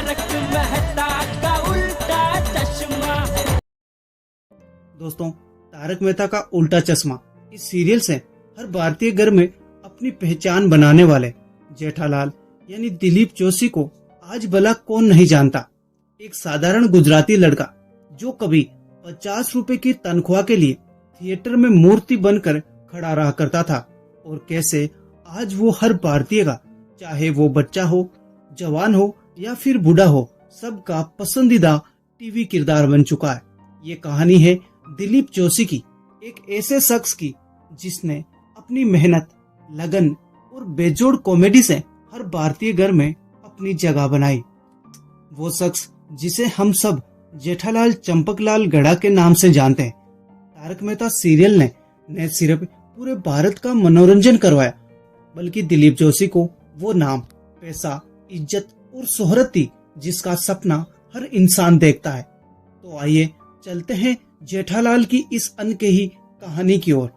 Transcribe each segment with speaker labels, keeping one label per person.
Speaker 1: तारक मेहता का उल्टा चश्मा।
Speaker 2: दोस्तों, तारक मेहता का उल्टा चश्मा इस सीरियल से हर भारतीय घर में अपनी पहचान बनाने वाले जेठालाल यानी दिलीप जोशी को आज भला कौन नहीं जानता। एक साधारण गुजराती लड़का जो कभी 50 रुपए की तनख्वाह के लिए थिएटर में मूर्ति बनकर खड़ा रहा करता था, और कैसे आज वो हर भारतीय का, चाहे वो बच्चा हो, जवान हो या फिर बूढ़ा हो, सबका पसंदीदा टीवी किरदार बन चुका है। ये कहानी है दिलीप जोशी की, एक ऐसे शख्स की जिसने अपनी मेहनत, लगन और बेजोड़ कॉमेडी से हर भारतीय घर में अपनी जगह बनाई। वो शख्स जिसे हम सब जेठालाल चंपकलाल गढ़ा के नाम से जानते हैं। तारक मेहता सीरियल ने न सिर्फ पूरे भारत का मनोरंजन करवाया, बल्कि दिलीप जोशी को वो नाम, पैसा, इज्जत और शोहरत थी जिसका सपना हर इंसान देखता है। तो आइए चलते हैं जेठालाल की इस अनकही कहानी की ओर,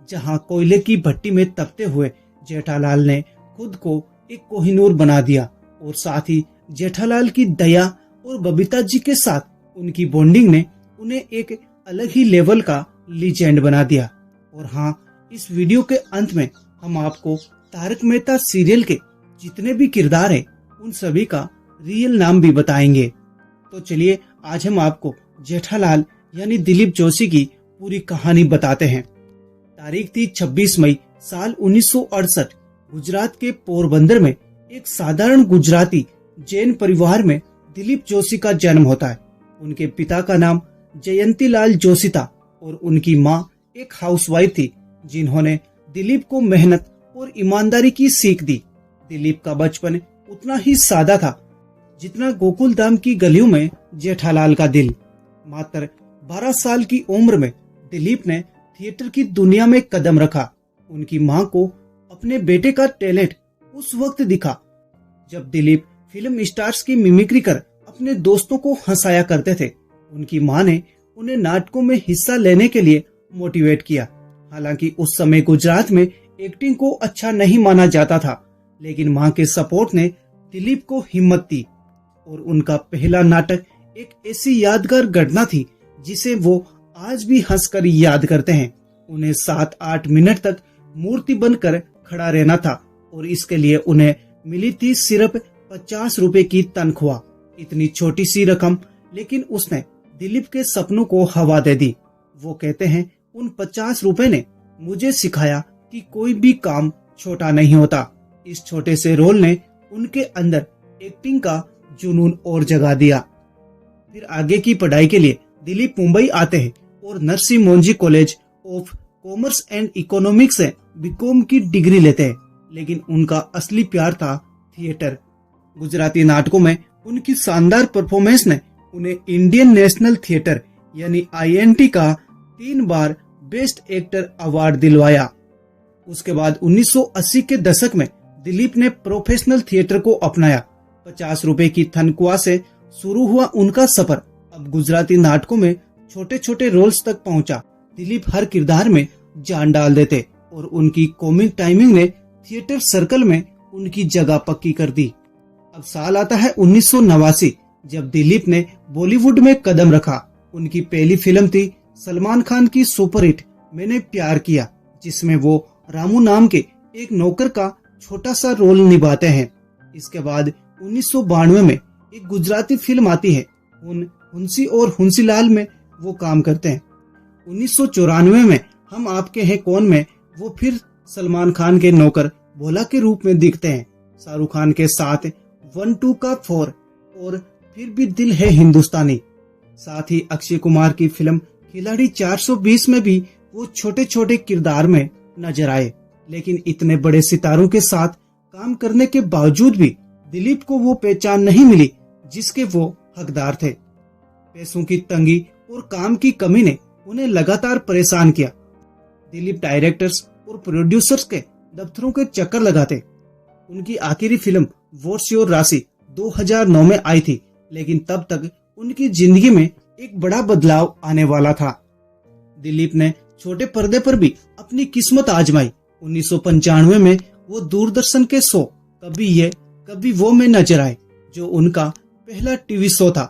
Speaker 2: जहां कोयले की भट्टी में तपते हुए जेठालाल ने खुद को एक कोहिनूर बना दिया, और साथ ही जेठालाल की दया और बबीता जी के साथ उनकी बॉन्डिंग ने उन्हें एक अलग ही लेवल का लीजेंड बना दिया। और हाँ, इस वीडियो के अंत में हम आपको तारक मेहता सीरियल के जितने भी किरदार हैं उन सभी का रियल नाम भी बताएंगे। तो चलिए आज हम आपको जेठालाल यानी दिलीप जोशी की पूरी कहानी बताते हैं। तारीख थी 26 मई साल 1968। गुजरात के पोरबंदर में एक साधारण गुजराती जैन परिवार में दिलीप जोशी का जन्म होता है। उनके पिता का नाम जयंतीलाल जोशी था और उनकी माँ एक हाउसवाइफ थी, जिन्होंने दिलीप को मेहनत और ईमानदारी की सीख दी। दिलीप का बचपन उतना ही सादा था जितना गोकुल धाम की गलियों में जेठालाल का दिल। मात्र 12 साल की उम्र में दिलीप ने थिएटर की दुनिया में कदम रखा। उनकी मां को अपने बेटे का टैलेंट उस वक्त दिखा जब दिलीप फिल्म स्टार्स की मिमिक्री कर अपने दोस्तों को हंसाया करते थे। उनकी मां ने उन्हें नाटकों में हिस्सा लेने के लिए मोटिवेट किया। हालांकि उस समय गुजरात में एक्टिंग को अच्छा नहीं माना जाता था, लेकिन मां के सपोर्ट ने दिलीप को हिम्मत दी, और उनका पहला नाटक एक ऐसी यादगार घटना थी जिसे वो आज भी हंसकर याद करते हैं। उन्हें 7-8 मिनट तक मूर्ति बनकर खड़ा रहना था, और इसके लिए उन्हें मिली थी सिर्फ 50 रुपए की तनख्वाह। इतनी छोटी सी रकम, लेकिन उसने दिलीप के सपनों को हवा दे दी। वो कहते हैं, उन 50 रुपए ने मुझे सिखाया कि कोई भी काम छोटा नहीं होता। इस छोटे से रोल ने उनके अंदर एक्टिंग का जुनून और जगा दिया। फिर आगे की पढ़ाई के लिए दिलीप मुंबई आते हैं और Narsee Monjee college of commerce and economics से बीकॉम की डिग्री लेते हैं। लेकिन उनका असली प्यार था थिएटर। गुजराती नाटकों में उनकी शानदार परफॉर्मेंस ने उन्हें इंडियन नेशनल थिएटर यानी INT का 3 बार बेस्ट एक्टर अवार्ड दिलवाया। उसके बाद 1980 के दशक में दिलीप ने प्रोफेशनल थिएटर को अपनाया। 50 रुपए की तनख्वाह से शुरू हुआ उनका सफर अब गुजराती नाटकों में छोटे छोटे रोल्स तक पहुंचा। दिलीप हर किरदार में जान डाल देते, और उनकी कॉमिक टाइमिंग ने थिएटर सर्कल में उनकी जगह पक्की कर दी। अब साल आता है 1989, जब दिलीप ने बॉलीवुड में कदम रखा। उनकी पहली फिल्म थी सलमान खान की सुपरहिट मैंने प्यार किया, जिसमें वो रामू नाम के एक नौकर का छोटा सा रोल निभाते हैं। इसके बाद 1992 में एक गुजराती फिल्म आती है हुंसी और हुंसीलाल में वो काम करते हैं। 1994 में हम आपके हैं कौन में वो फिर सलमान खान के नौकर भोला के रूप में दिखते हैं। शाहरुख खान के साथ 1-2 का 4 और फिर भी दिल है हिंदुस्तानी। साथ ही अक्षय कुमार की फिल्म खिलाड़ी 420 में भी वो छोटे छोटे किरदार में नजर आए। लेकिन इतने बड़े सितारों के साथ काम करने के बावजूद भी दिलीप को वो पहचान नहीं मिली जिसके वो हकदार थे। पैसों की तंगी और काम की कमी ने उन्हें लगातार परेशान किया। दिलीप डायरेक्टर्स और प्रोड्यूसर्स के दफ्तरों के चक्कर लगाते। उनकी आखिरी फिल्म व्हाट्स योर राशि 2009 में आई थी, लेकिन तब तक उनकी जिंदगी में एक बड़ा बदलाव आने वाला था। दिलीप ने छोटे पर्दे पर भी अपनी किस्मत आजमाई। 1995 में वो दूरदर्शन के शो कभी ये कभी वो में नजर आए, जो उनका पहला टीवी शो था।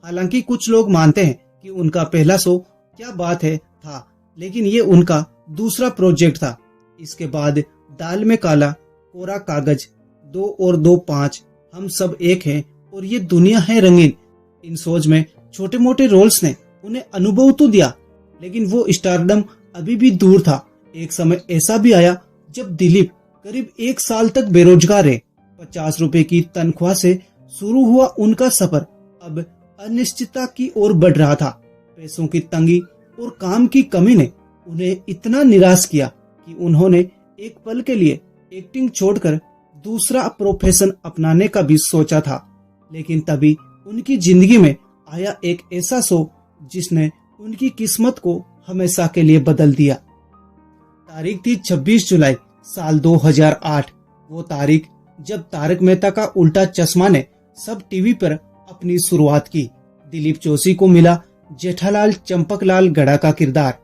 Speaker 2: हालांकि कुछ लोग मानते हैं कि उनका पहला शो क्या बात है था, लेकिन ये उनका दूसरा प्रोजेक्ट था। इसके बाद दाल में काला, कोरा कागज, 2 और 2 5, हम सब एक हैं और ये दुनिया है रंगीन, इन शोज में छोटे मोटे रोल्स ने उन्हें अनुभव तो दिया, लेकिन वो स्टारडम अभी भी दूर था। एक समय ऐसा भी आया जब दिलीप करीब 1 साल तक बेरोजगार रहे। 50 रुपए की तनख्वाह से शुरू हुआ उनका सफर अब अनिश्चितता की ओर बढ़ रहा था। पैसों की तंगी और काम की कमी ने उन्हें इतना निराश किया कि उन्होंने एक पल के लिए एक्टिंग छोड़कर दूसरा प्रोफेशन अपनाने का भी सोचा था। लेकिन तभी उनकी जिंदगी में आया एक ऐसा शो जिसने उनकी किस्मत को हमेशा के लिए बदल दिया। तारीख थी 26 जुलाई साल 2008। वो तारीख जब तारक मेहता का उल्टा चश्मा ने सब टीवी पर अपनी शुरुआत की। दिलीप जोशी को मिला जेठालाल चंपकलाल गड़ा का किरदार।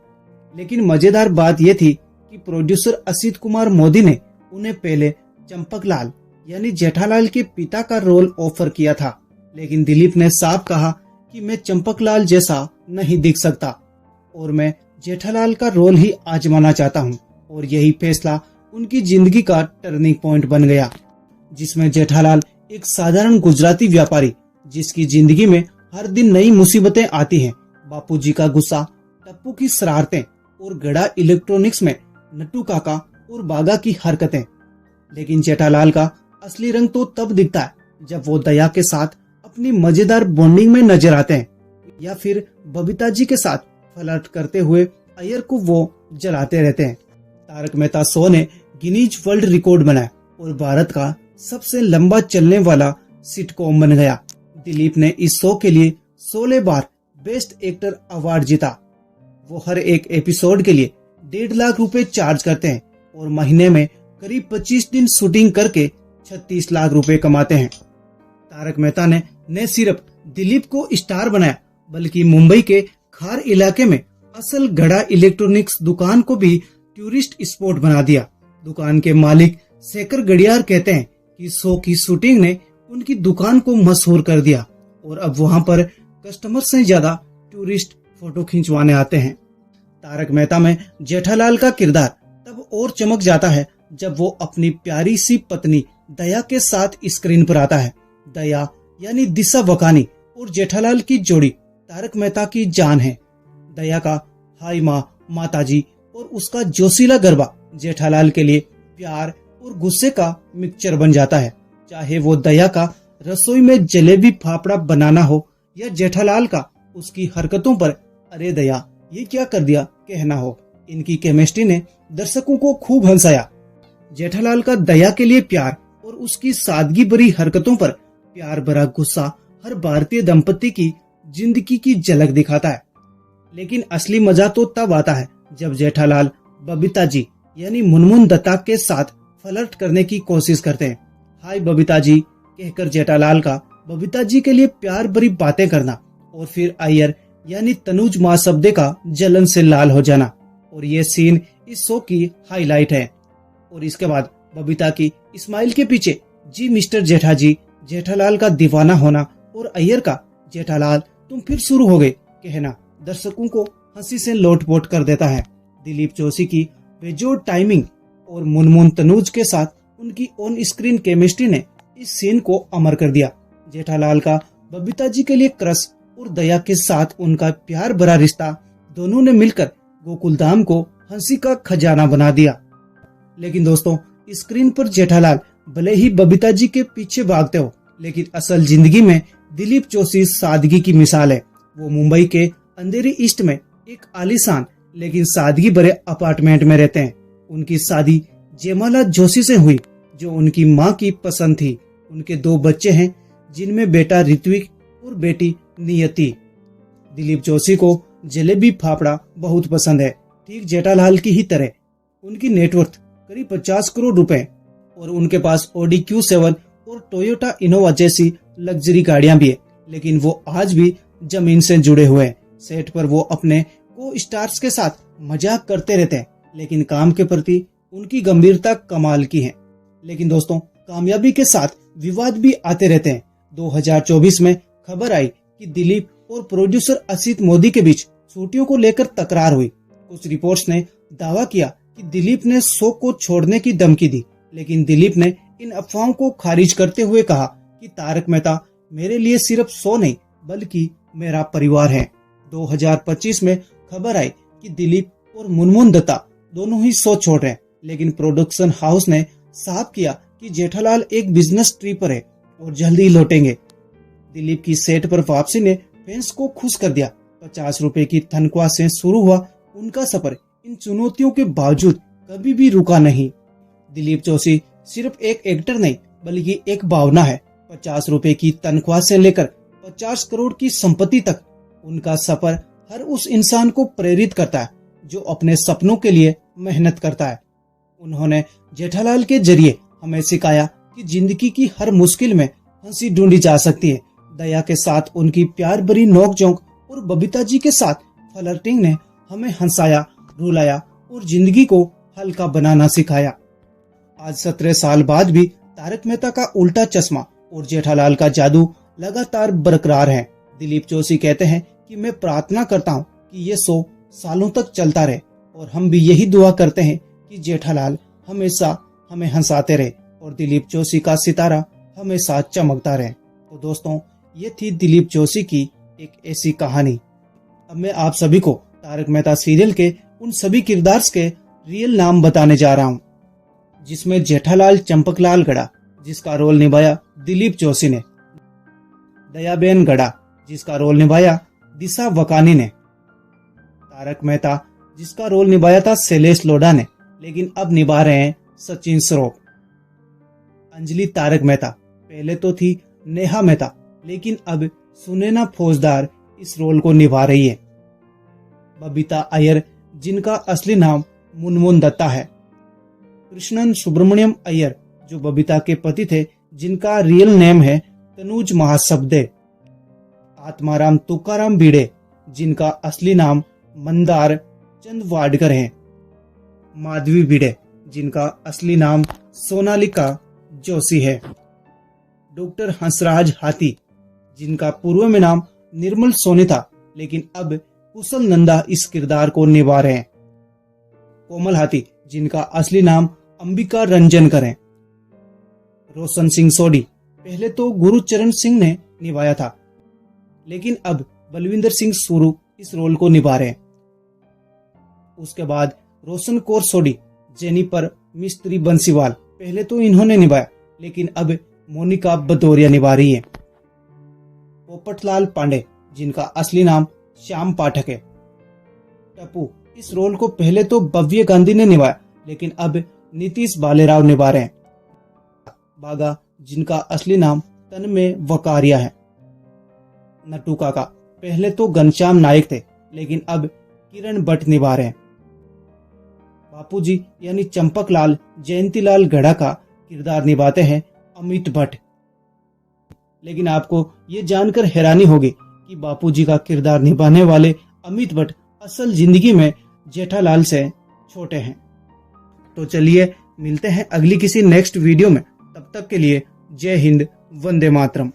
Speaker 2: लेकिन मजेदार बात यह थी कि प्रोड्यूसर असित कुमार मोदी ने उन्हें पहले चंपकलाल यानी जेठालाल के पिता का रोल ऑफर किया था, लेकिन दिलीप ने साफ कहा कि मैं चंपकलाल जैसा नहीं दिख सकता और मैं जेठालाल का रोल ही आजमाना चाहता हूँ। और यही फैसला उनकी जिंदगी का टर्निंग पॉइंट बन गया, जिसमें जेठालाल एक साधारण गुजराती व्यापारी जिसकी जिंदगी में हर दिन नई मुसीबतें आती हैं, बापूजी का गुस्सा, टप्पू की शरारतें और गड़ा इलेक्ट्रॉनिक्स में नट्टू काका और बागा की हरकतें। लेकिन जेठालाल का असली रंग तो तब दिखता है जब वो दया के साथ अपनी मजेदार बॉन्डिंग में नजर आते हैं या फिर बबीता जी के साथ फ्लर्ट करते हुए अय्यर को वो जलाते रहते हैं। तारक मेहता शो ने गिनीज वर्ल्ड रिकॉर्ड बनाया और भारत का सबसे लंबा चलने वाला सिटकॉम बन गया। दिलीप ने इस शो के लिए 16 बार बेस्ट एक्टर अवार्ड जीता। वो हर एक एपिसोड के लिए 1.5 लाख रुपए चार्ज करते हैं और महीने में करीब 25 दिन शूटिंग करके 36 लाख रुपए कमाते हैं। तारक मेहता ने न सिर्फ दिलीप को स्टार बनाया बल्कि मुंबई के खार इलाके में असल गड़ा इलेक्ट्रॉनिक्स दुकान को भी टूरिस्ट स्पॉट बना दिया। दुकान के मालिक शेखर गडियार कहते हैं कि शो की शूटिंग ने उनकी दुकान को मशहूर कर दिया और अब वहां पर कस्टमर से ज्यादा टूरिस्ट फोटो खिंचवाने आते हैं। तारक मेहता में जेठालाल का किरदार तब और चमक जाता है जब वो अपनी प्यारी सी पत्नी दया के साथ स्क्रीन पर आता है। दया यानी दिशा वकानी और जेठालाल की जोड़ी तारक मेहता की जान है। दया का हाय माँ, माताजी और उसका जोशीला गरबा जेठालाल के लिए प्यार और गुस्से का मिक्सचर बन जाता है। चाहे वो दया का रसोई में जलेबी फाफड़ा बनाना हो या जेठालाल का उसकी हरकतों पर अरे दया ये क्या कर दिया कहना हो, इनकी केमिस्ट्री ने दर्शकों को खूब हंसाया। जेठालाल का दया के लिए प्यार और उसकी सादगी भरी हरकतों पर प्यार भरा गुस्सा हर भारतीय दंपति की जिंदगी की झलक दिखाता है। लेकिन असली मजा तो तब आता है जब जेठालाल बबीता जी यानी मुनमुन दत्ता के साथ फ्लर्ट करने की कोशिश करते हैं। हाय बबीता जी कहकर जेठालाल का बबीता जी के लिए प्यार भरी बातें करना और फिर अय्यर यानी तनुज महाशब्दे का जलन से लाल हो जाना, और ये सीन इस शो की हाईलाइट है। और इसके बाद बबीता की स्माइल के पीछे जी मिस्टर जेठा जी जेठालाल का दीवाना होना और अय्यर का जेठालाल तुम फिर शुरू हो गए कहना दर्शकों को हंसी से लोटपोट कर देता है। दिलीप जोशी की बेजोड़ टाइमिंग और मुनमुन तनुज के साथ उनकी ऑन स्क्रीन केमिस्ट्री ने इस सीन को अमर कर दिया। जेठालाल का बबीता जी के लिए क्रश और दया के साथ उनका प्यार भरा रिश्ता दोनों ने मिलकर गोकुलधाम को हंसी का खजाना बना दिया। लेकिन दोस्तों, स्क्रीन पर जेठालाल भले ही बबीता जी के पीछे भागते हो, लेकिन असल जिंदगी में दिलीप जोशी सादगी की मिसाल है। वो मुंबई के अंधेरी ईस्ट में एक आलीशान लेकिन सादगी भरे अपार्टमेंट में रहते हैं। उनकी शादी जयमाला जोशी से हुई जो उनकी माँ की पसंद थी। उनके 2 बच्चे हैं जिनमें बेटा ऋत्विक और बेटी नियति। दिलीप जोशी को जलेबी फाफड़ा बहुत पसंद है, ठीक जेठालाल की ही तरह। उनकी नेटवर्थ करीब 50 करोड़ रुपए और उनके पास ऑडी Q7 और टोयोटा इनोवा जैसी लग्जरी गाड़ियां भी है। लेकिन वो आज भी जमीन से जुड़े हुए हैं। सेट पर वो अपने को स्टार्स के साथ मजाक करते रहते हैं, लेकिन काम के प्रति उनकी गंभीरता कमाल की है। लेकिन दोस्तों, कामयाबी के साथ विवाद भी आते रहते हैं। 2024 में खबर आई कि दिलीप और प्रोड्यूसर असित मोदी के बीच छुट्टियों को लेकर तकरार हुई। कुछ रिपोर्ट्स ने दावा किया कि दिलीप ने शो को छोड़ने की धमकी दी, लेकिन दिलीप ने इन अफवाहों को खारिज करते हुए कहा कि तारक मेहता मेरे लिए सिर्फ शो नहीं बल्कि मेरा परिवार है। 2025 में खबर आई कि दिलीप और मुनमुन दत्ता दोनों ही शो छोड़ रहे हैं, लेकिन प्रोडक्शन हाउस ने साफ किया कि जेठालाल एक बिजनेस ट्रिप पर है और जल्दी ही लौटेंगे। दिलीप की सेट पर वापसी ने फैंस को खुश कर दिया। 50 रुपए की तनख्वाह से शुरू हुआ उनका सफर इन चुनौतियों के बावजूद कभी भी रुका नहीं। दिलीप जोशी सिर्फ एक एक्टर नहीं बल्कि एक भावना है। 50 रुपए की तनख्वाह से लेकर 50 करोड़ की संपत्ति तक उनका सफर हर उस इंसान को प्रेरित करता है जो अपने सपनों के लिए मेहनत करता है। उन्होंने जेठालाल के जरिए हमें सिखाया कि जिंदगी की हर मुश्किल में हंसी ढूंढी जा सकती है। दया के साथ उनकी प्यार भरी नोकझोंक और बबीता जी के साथ फ्लर्टिंग ने हमें हंसाया, रुलाया और जिंदगी को हल्का बनाना सिखाया। आज 17 साल बाद भी तारक मेहता का उल्टा चश्मा और जेठालाल का जादू लगातार बरकरार है। दिलीप जोशी कहते हैं कि मैं प्रार्थना करता हूँ कि ये शो सालों तक चलता रहे और हम भी यही दुआ करते हैं कि जेठालाल हमेशा हमें हंसाते रहे और दिलीप जोशी का सितारा हमेशा चमकता रहे। तो दोस्तों, ये थी दिलीप जोशी की एक ऐसी कहानी। अब मैं आप सभी को तारक मेहता सीरियल के उन सभी किरदार्स के रियल नाम बताने जा रहा हूँ, जिसमें जेठालाल चंपकलाल गड़ा जिसका रोल निभाया दिलीप जोशी ने, दयाबेन गड़ा जिसका रोल निभाया दिशा वकानी ने, तारक मेहता जिसका रोल निभाया था शैलेश लोढ़ा ने, लेकिन अब निभा रहे हैं सचिन श्रॉफ। अंजलि तारक मेहता पहले तो थी नेहा मेहता, लेकिन अब सुनैना फौजदार इस रोल को निभा रही है। बबीता अय्यर जिनका असली नाम मुनमुन दत्ता है, कृष्णन सुब्रमण्यम अय्यर जो बबीता के पति थे जिनका रियल नेम है तनुज महासबदे, आत्माराम तुकाराम भिड़े जिनका असली नाम मंदार चंद वाडकर है, माधवी भिड़े जिनका असली नाम सोनालिका जोशी है, डॉक्टर हंसराज हाथी जिनका पूर्व में नाम निर्मल सोनी था लेकिन अब कुशल नंदा इस किरदार को निभा रहे हैं, कोमल हाथी जिनका असली नाम अंबिका रंजनकर है, रोशन सिंह सोडी पहले तो गुरुचरण सिंह ने निभाया था लेकिन अब बलविंदर सिंह सुरू इस रोल को निभा रहे हैं। उसके बाद रोशन कौर सोडी जेनिफर मिस्त्री बंसीवाल पहले तो इन्होंने निभाया लेकिन अब मोनिका भदौरिया निभा रही है। पोपटलाल पांडे जिनका असली नाम श्याम पाठक है, टप्पू इस रोल को पहले तो भव्य गांधी ने निभाया लेकिन अब नीतीश बालेराव निभा रहे हैं। बागा जिनका असली नाम तन्मय वकारिया है, नट्टू काका पहले तो घनश्याम नायक थे लेकिन अब किरण भट्ट निभा रहे हैं। बापूजी यानी चंपकलाल जयंतीलाल गढ़ा का किरदार निभाते हैं अमित भट्ट। लेकिन आपको ये जानकर हैरानी होगी कि बापूजी का किरदार निभाने वाले अमित भट्ट असल जिंदगी में जेठालाल से छोटे हैं। तो चलिए मिलते हैं अगली किसी नेक्स्ट वीडियो में, तब तक के लिए जय हिंद, वंदे मातरम।